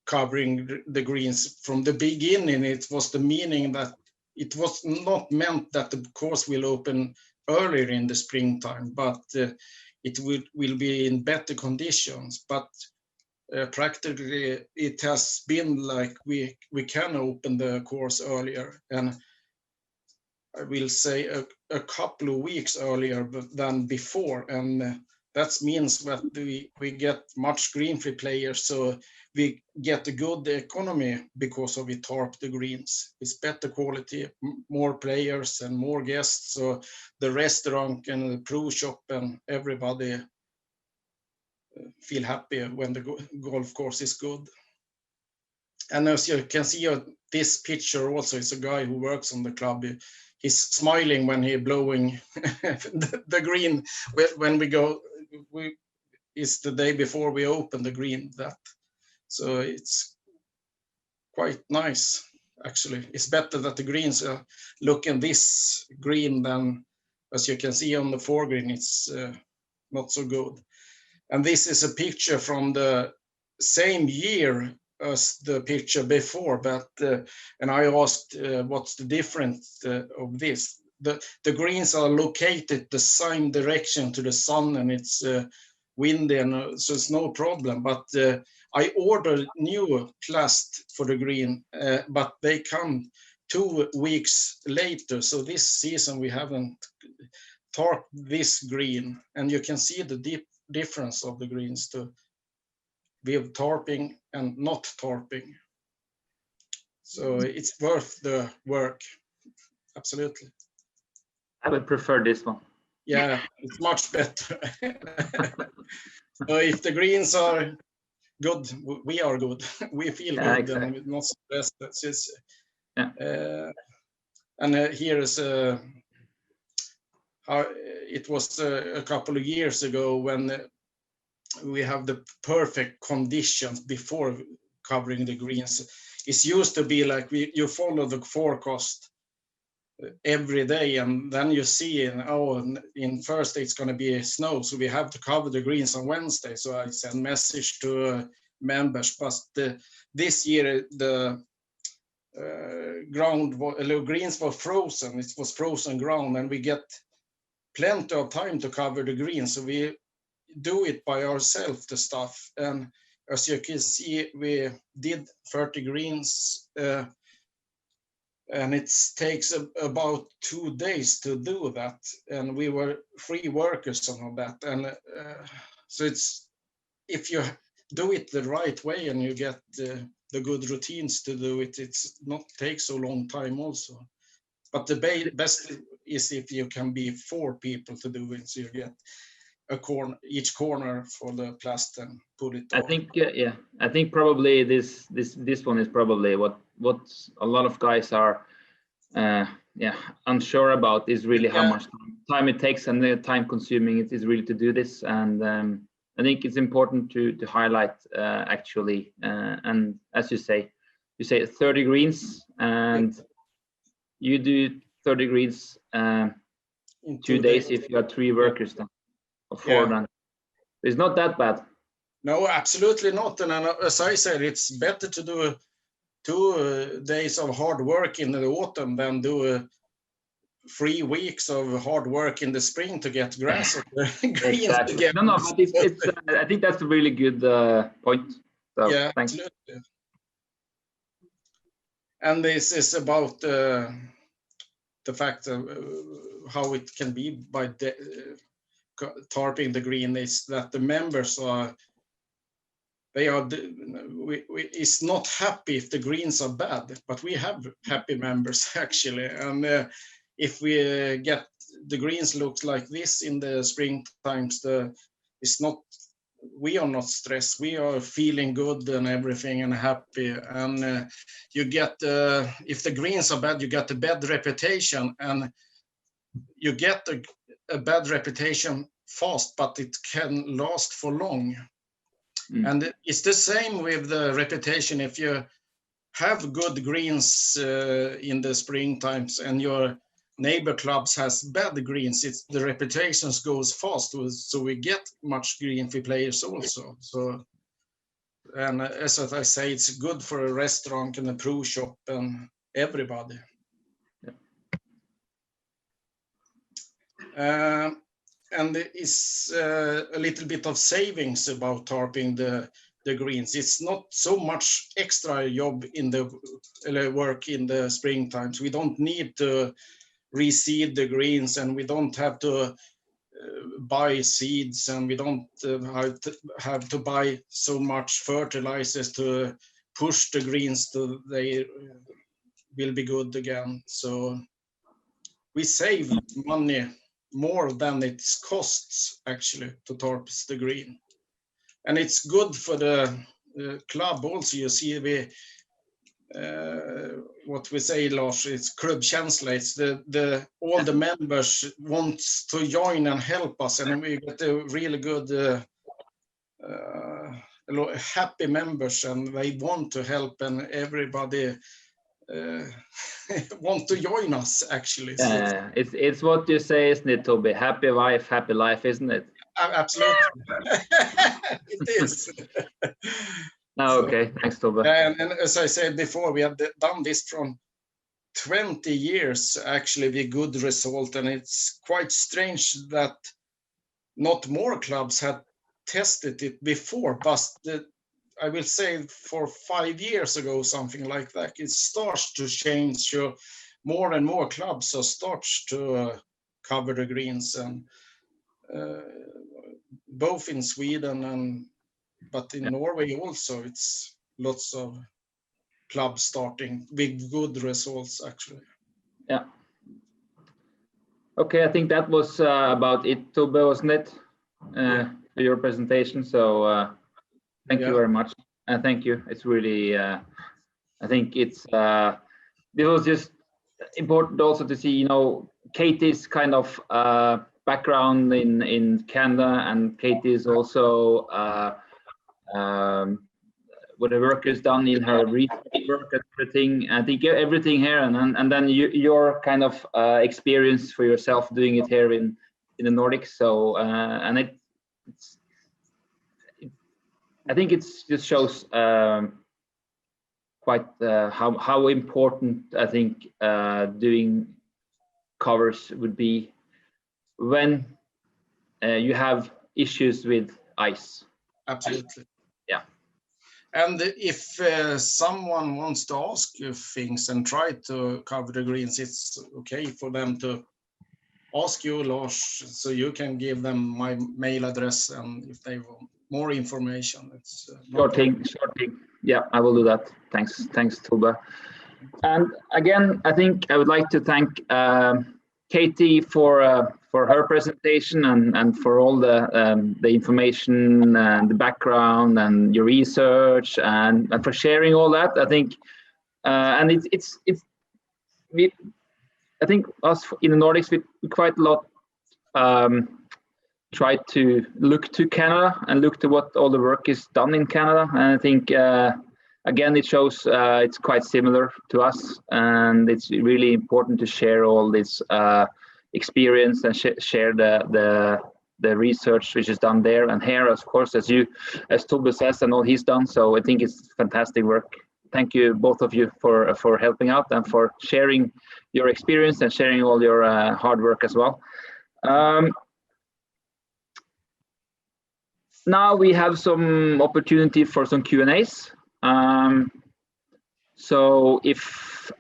Speaker 3: covering the greens from the beginning. It was the meaning that it was not meant that the course will open earlier in the springtime, but it will be in better conditions. But practically it has been like we can open the course earlier, and I will say a couple of weeks earlier than before, and that means that we get much green-free players, so we get a good economy because of we tarp the greens. It's better quality, more players and more guests, so the restaurant and the pro shop and everybody feel happy when the golf course is good. And as you can see, this picture also is a guy who works on the club. He's smiling when he's blowing the green when we go. It's the day before we open the green. So it's quite nice actually. It's better that the greens are looking this green than, as you can see on the foreground, it's not so good. And this is a picture from the same year as the picture before, but and I asked what's the difference of this. The greens are located the same direction to the sun, and it's windy, and so it's no problem. But I ordered new plast for the green, but they come 2 weeks later. So this season we haven't tarped this green, and you can see the deep difference of the greens to with tarping and not tarping. So it's worth the work. Absolutely.
Speaker 1: I would prefer this one.
Speaker 3: Yeah, it's much better. So if the greens are good, we are good. We feel good, exactly. And we're not stressed. That's just, and here is how it was a couple of years ago when we have the perfect conditions before covering the greens. It used to be like you follow the forecast every day, and then you see in Thursday it's going to be snow, so we have to cover the greens on Wednesday. So I send message to members, but this year the greens were frozen. It was frozen ground, and we get plenty of time to cover the greens, so we do it by ourselves, the stuff. And as you can see, we did 30 greens, and it takes about 2 days to do that, and we were 3 workers on that. And so it's, if you do it the right way and you get the good routines to do it, it's not take so long time also. But the best is if you can be 4 people to do it, so you get a corner, each corner for the plaster and put it on.
Speaker 1: I think I think probably this one is probably what a lot of guys are unsure about, is really how much time it takes and the time consuming it is really to do this. And I think it's important to highlight actually, and as you say 30 greens, and you do 30 greens in 2 days if you have 3 workers then, or 4 then. It's not that bad.
Speaker 3: No, absolutely not. And as I said, it's better to do 2 days of hard work in the autumn than do 3 weeks of hard work in the spring to get grass of the greens.
Speaker 1: Exactly.
Speaker 3: Together.
Speaker 1: No, but it's I think that's a really good point. So,
Speaker 3: yeah,
Speaker 1: thanks.
Speaker 3: Absolutely. And this is about the fact of how it can be by tarping the green, is that the members are, it's not happy if the greens are bad, but we have happy members actually. And if we get the greens looks like this in the spring times, it's not, we are not stressed, we are feeling good and everything and happy. And you get if the greens are bad, you get a bad reputation, and you get a bad reputation fast, but it can last for long. And it's the same with the reputation. If you have good greens in the spring times and your neighbor clubs has bad greens, it's the reputations goes fast, so we get much green fee players also. So, and as I say, it's good for a restaurant and a pro shop and everybody. And it's a little bit of savings about tarping the greens. It's not so much extra job in the work in the spring times. We don't need to reseed the greens, and we don't have to buy seeds, and we don't have to buy so much fertilizers to push the greens to they will be good again. So we save money more than it costs actually to tarp the green. And it's good for the club also. You see, we what we say, Lars, it's klubbkänsla. It's all the members wants to join and help us, and we get a really good happy members, and they want to help, and everybody want to join us actually. So
Speaker 1: it's what you say, isn't it, Toby? Happy wife, happy life, isn't it?
Speaker 3: Absolutely. It is.
Speaker 1: Okay, thanks, Toby.
Speaker 3: And as I said before, we have done this from 20 years actually with good result, and it's quite strange that not more clubs had tested it before, but I will say for 5 years ago, something like that, it starts to change. More and more clubs starts to cover the greens, and both in Sweden but in Norway also, it's lots of clubs starting with good results actually.
Speaker 1: Yeah. Okay, I think that was about it, Tobbe, wasn't it? For your presentation. So thank you very much, and thank you. It's really, I think it was just important also to see, you know, Katie's kind of background in Canada, and Katie is also what the work is done in her research work and everything. I think everything here, and then your kind of experience for yourself doing it here in the Nordics. So and I think it just shows quite how important I think doing covers would be when you have issues with ice.
Speaker 3: Absolutely.
Speaker 1: Yeah.
Speaker 3: And if someone wants to ask you things and try to cover the greens, it's okay for them to ask you, Lars, so you can give them my mail address, and if they want more information, it's
Speaker 1: Sure thing. Yeah, I will do that. Thanks, Tobbe. And again, I think I would like to thank Katie for her presentation and for all the information and the background and your research and for sharing all that. I think and I think us in the Nordics, we quite a lot try to look to Canada and look to what all the work is done in Canada. And I think, again, it shows it's quite similar to us. And it's really important to share all this experience and share the research which is done there and here, of course, as Tobbe says, and all he's done. So I think it's fantastic work. Thank you, both of you, for helping out and for sharing your experience and sharing all your hard work as well. Now we have some opportunity for some Q&As. So if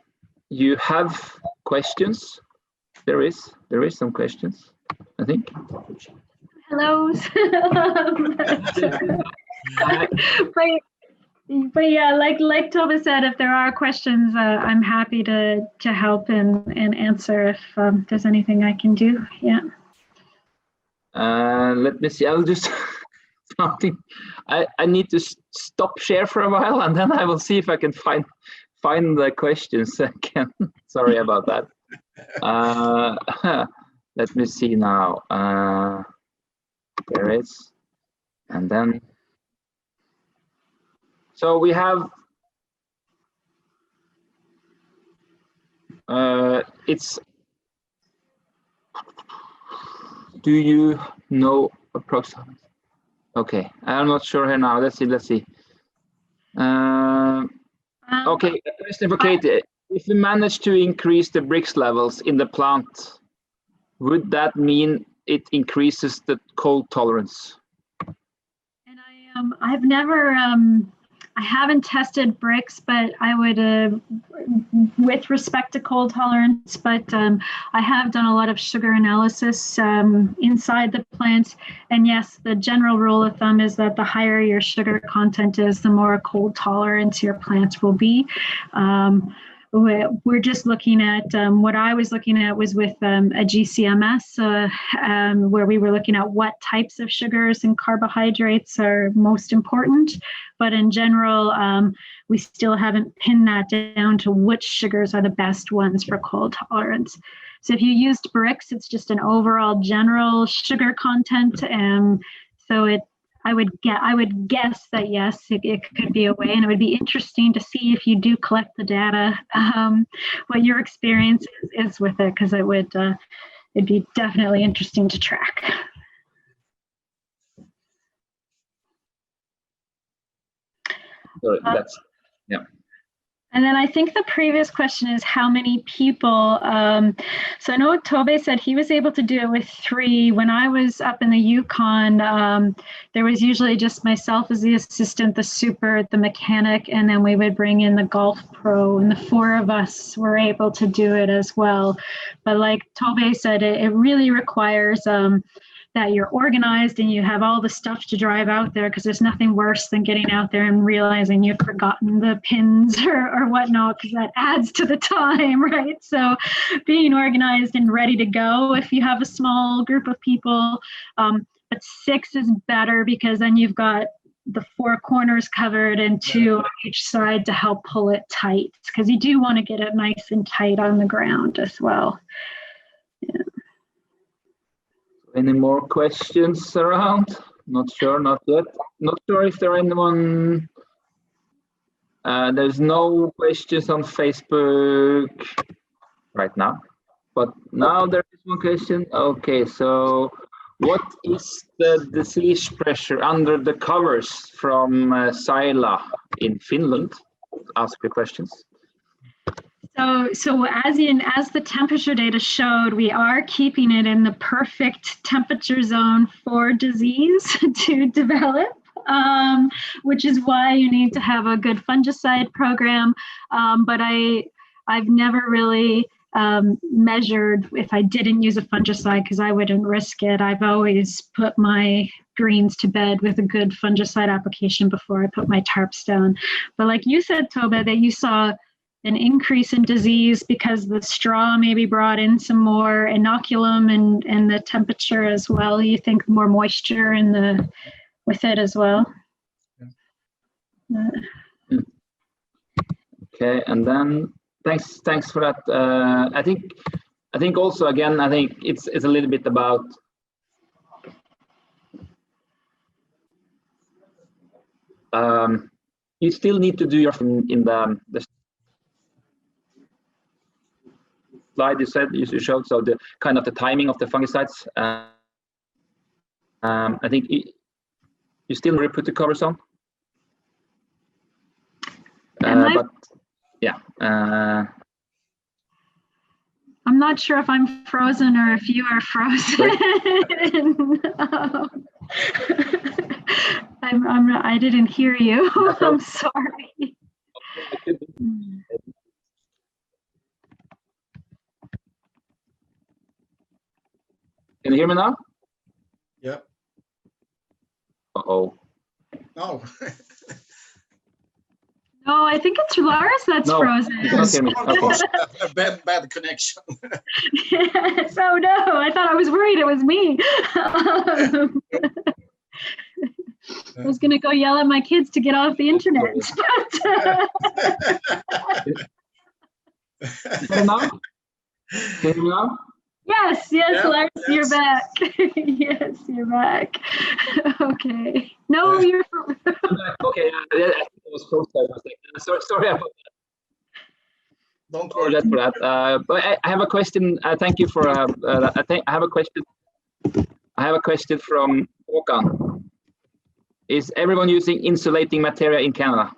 Speaker 1: you have questions, there is some questions, I think.
Speaker 2: Hello. But yeah, like Tobbe said, if there are questions, I'm happy to help and answer if there's anything I can do. Yeah.
Speaker 1: Let me see. I'll just something. I need to stop share for a while, and then I will see if I can find the questions again. Sorry about that. Let me see now. There is, and then. So we have. It's. Do you know approximately? Okay, I'm not sure here now. Let's see. Okay, question for Katie. If we manage to increase the Brix levels in the plant, would that mean it increases the cold tolerance?
Speaker 2: And I've never, I haven't tested Brix, but I would, with respect to cold tolerance, but I have done a lot of sugar analysis inside the plant. And yes, the general rule of thumb is that the higher your sugar content is, the more cold tolerance your plants will be. We're just looking at what I was looking at was with a GCMS, where we were looking at what types of sugars and carbohydrates are most important. But in general, we still haven't pinned that down to which sugars are the best ones for cold tolerance. So if you used Brix, it's just an overall general sugar content. So I would guess that yes, it could be a way, and it would be interesting to see if you do collect the data, what your experience is with it, because it'd be definitely interesting to track.
Speaker 1: Sorry, that's yeah.
Speaker 2: And then I think the previous question is how many people. So I know Tobe said he was able to do it with 3. When I was up in the Yukon, there was usually just myself as the assistant, the super, the mechanic, and then we would bring in the golf pro, and the 4 of us were able to do it as well. But like Tobe said, it really requires that you're organized and you have all the stuff to drive out there, because there's nothing worse than getting out there and realizing you've forgotten the pins or whatnot, because that adds to the time, right? So being organized and ready to go if you have a small group of people, but 6 is better, because then you've got the 4 corners covered and 2 on each side to help pull it tight, because you do want to get it nice and tight on the ground as well. Yeah.
Speaker 1: Any more questions around? Not sure, not yet. Not sure if there are anyone. There's no questions on Facebook right now, but now there is one question. Okay, so what is the disease pressure under the covers from Saila in Finland? Ask your questions.
Speaker 2: So as the temperature data showed, we are keeping it in the perfect temperature zone for disease to develop, which is why you need to have a good fungicide program. But I've never really measured if I didn't use a fungicide, because I wouldn't risk it. I've always put my greens to bed with a good fungicide application before I put my tarps down. But like you said, Tobe, that you saw an increase in disease because the straw maybe brought in some more inoculum and the temperature as well. You think more moisture with it as well.
Speaker 1: Okay, and then thanks for that. I think also again, I think it's a little bit about you still need to do your in the slide you showed, so the kind of the timing of the fungicides. I think you still put the covers on. But yeah.
Speaker 2: I'm not sure if I'm frozen or if you are frozen. I didn't hear you. I'm sorry.
Speaker 1: Can you hear me now?
Speaker 3: Yeah.
Speaker 1: Uh-oh.
Speaker 3: No.
Speaker 2: No, I think it's Lars that's frozen.
Speaker 1: Yes.
Speaker 3: Okay. Bad connection.
Speaker 2: Yes. Oh no, I thought I was worried it was me. I was gonna go yell at my kids to get off the internet.
Speaker 1: Now? Can you now?
Speaker 2: Yes,
Speaker 3: Yeah,
Speaker 2: Lars,
Speaker 3: yes.
Speaker 2: you're back. Yes, you're back. Okay. No, you're.
Speaker 1: Okay, I think it was close. Sorry about that.
Speaker 3: Don't worry.
Speaker 1: For that. But I have a question. Thank you for. I have a question. I have a question from Håkan. Is everyone using insulating material in Canada?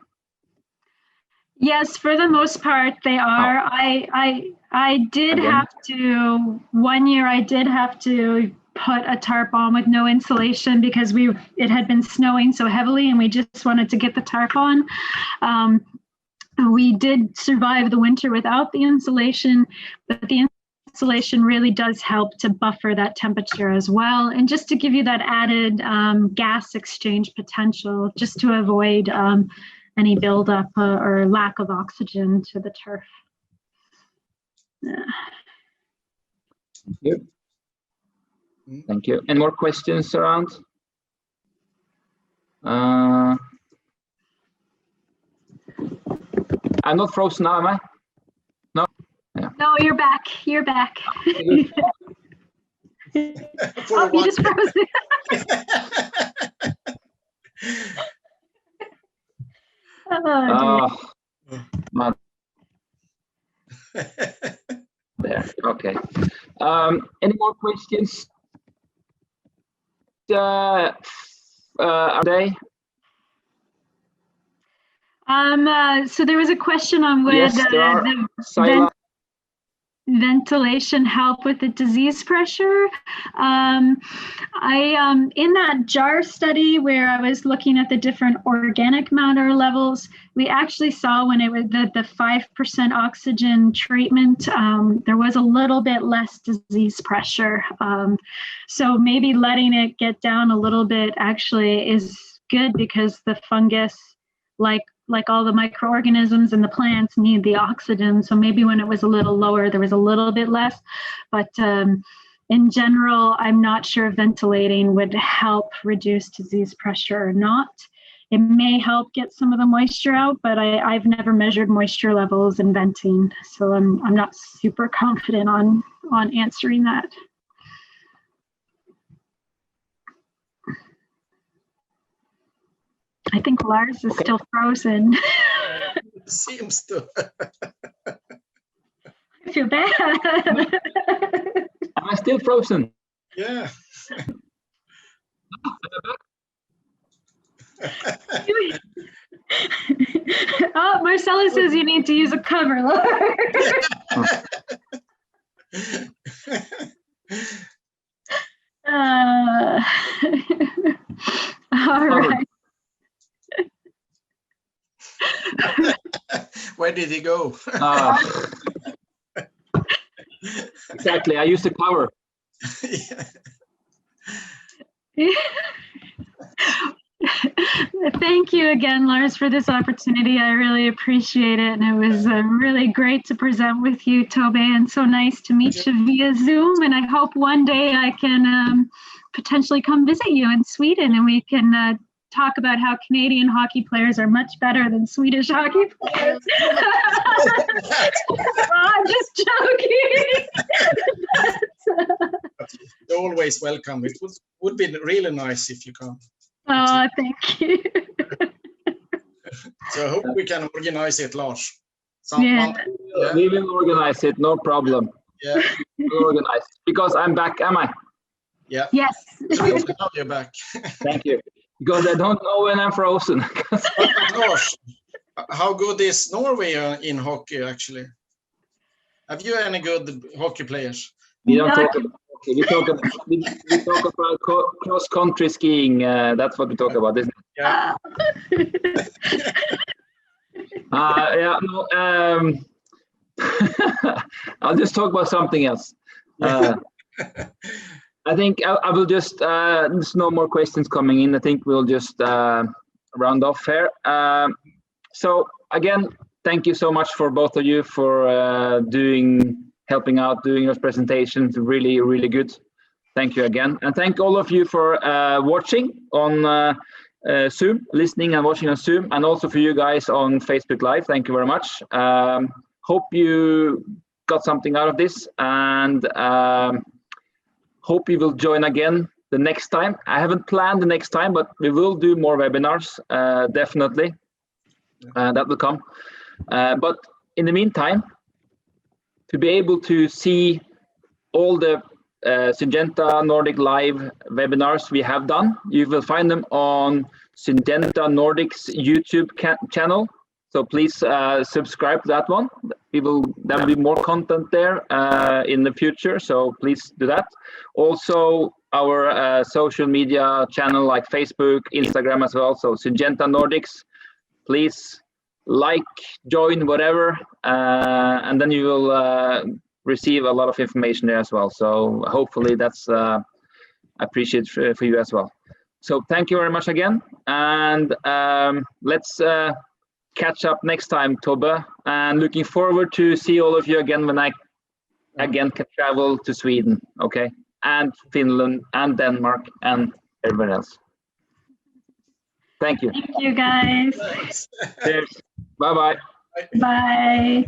Speaker 2: Yes, for the most part they are. I did have to, one year I did have to put a tarp on with no insulation because it had been snowing so heavily and we just wanted to get the tarp on. We did survive the winter without the insulation, but the insulation really does help to buffer that temperature as well, and just to give you that added gas exchange potential, just to avoid any buildup or lack of oxygen to the turf.
Speaker 1: Thank you. Thank you. Any more questions around? I'm not frozen now, am I? No? Yeah.
Speaker 2: No, you're back. You're back. Oh, you just froze it. Oh,
Speaker 1: Man. There. Okay. Any more questions? Are they?
Speaker 2: So there was a question on would
Speaker 1: Yes, there are.
Speaker 2: the ventilation help with the disease pressure. In that JAR study where I was looking at the different organic matter levels, we actually saw when it was the 5% oxygen treatment, there was a little bit less disease pressure. So maybe letting it get down a little bit actually is good, because the fungus, like all the microorganisms and the plants, need the oxygen. So maybe when it was a little lower, there was a little bit less. But in general, I'm not sure if ventilating would help reduce disease pressure or not. It may help get some of the moisture out, but I've never measured moisture levels in venting, so I'm not super confident on answering that. I think Lars is still frozen.
Speaker 3: Seems to.
Speaker 2: I feel bad.
Speaker 1: Am I still frozen?
Speaker 3: Yeah.
Speaker 2: Oh, Marcella says you need to use a cover, Lars. All right.
Speaker 3: Where did he go?
Speaker 1: Exactly, I used the cover.
Speaker 2: Thank you again, Lars, for this opportunity. I really appreciate it. And it was really great to present with you, Tobe, and so nice to meet you via Zoom. And I hope one day I can potentially come visit you in Sweden, and we can talk about how Canadian hockey players are much better than Swedish hockey players. I'm just joking.
Speaker 3: You're always welcome. It would be really nice if you come.
Speaker 2: Oh, thank you.
Speaker 3: So I hope we can organize it, Lars.
Speaker 2: Yeah.
Speaker 1: We will organize it, no problem.
Speaker 3: Yeah.
Speaker 1: We'll organize, because I'm back, am I?
Speaker 3: Yeah.
Speaker 2: Yes.
Speaker 3: You're back.
Speaker 1: Thank you. Because I don't know when I'm frozen.
Speaker 3: Lars, how good is Norway in hockey, actually? Have you any good hockey players?
Speaker 1: We don't talk about hockey. We talk about cross-country skiing. That's what we talk about, isn't it?
Speaker 3: Yeah.
Speaker 1: Yeah. No, I'll just talk about something else. I think I will just, there's no more questions coming in. I think we'll just round off here. So again, thank you so much for both of you for helping out, doing your presentations. Really, really good. Thank you again. And thank all of you for watching on Zoom, listening and watching on Zoom, and also for you guys on Facebook Live. Thank you very much. Hope you got something out of this, and hope you will join again the next time. I haven't planned the next time, but we will do more webinars, definitely. That will come. But in the meantime, to be able to see all the Syngenta Nordic Live webinars we have done, you will find them on Syngenta Nordics YouTube channel. So please subscribe to that one. There will be more content there in the future, so please do that. Also, our social media channel like Facebook, Instagram as well. So Syngenta Nordics, please like, join, whatever, and then you will receive a lot of information there as well. So hopefully that's appreciated for you as well. So thank you very much again, and let's catch up next time, Tobbe, and looking forward to see all of you again when I again can travel to Sweden, okay, and Finland and Denmark and everyone else. Thank you.
Speaker 2: Thank you, guys.
Speaker 1: Cheers. Bye-bye.
Speaker 2: Bye.